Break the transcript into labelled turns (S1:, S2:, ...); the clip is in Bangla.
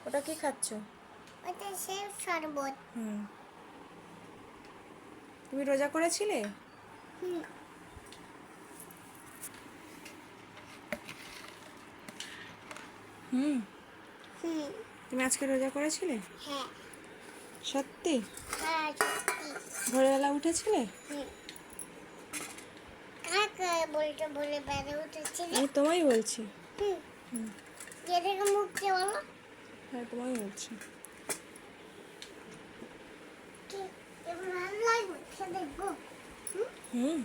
S1: ওটা কি খাচ্ছ?
S2: ওটা সেব শরবত।
S1: তুমি রোজা করেছিলে?
S2: হুম
S1: হুম
S2: হুম
S1: তুমি আজকে রোজা করেছিলে?
S2: হ্যাঁ
S1: সত্যি?
S2: হ্যাঁ সত্যি।
S1: ভোরবেলা উঠেছিলে?
S2: হুম কাকে বলতে বলে বেড়ে উঠেছিলে?
S1: আমি তোমায় বলছি।
S2: হুম
S1: হুম
S2: যেদিকে মুখতে বলো।
S1: হ্যাঁ, তোমায় বলছি।
S2: কি এবার ভালো লাগবে দেখবো। হুম
S1: হুম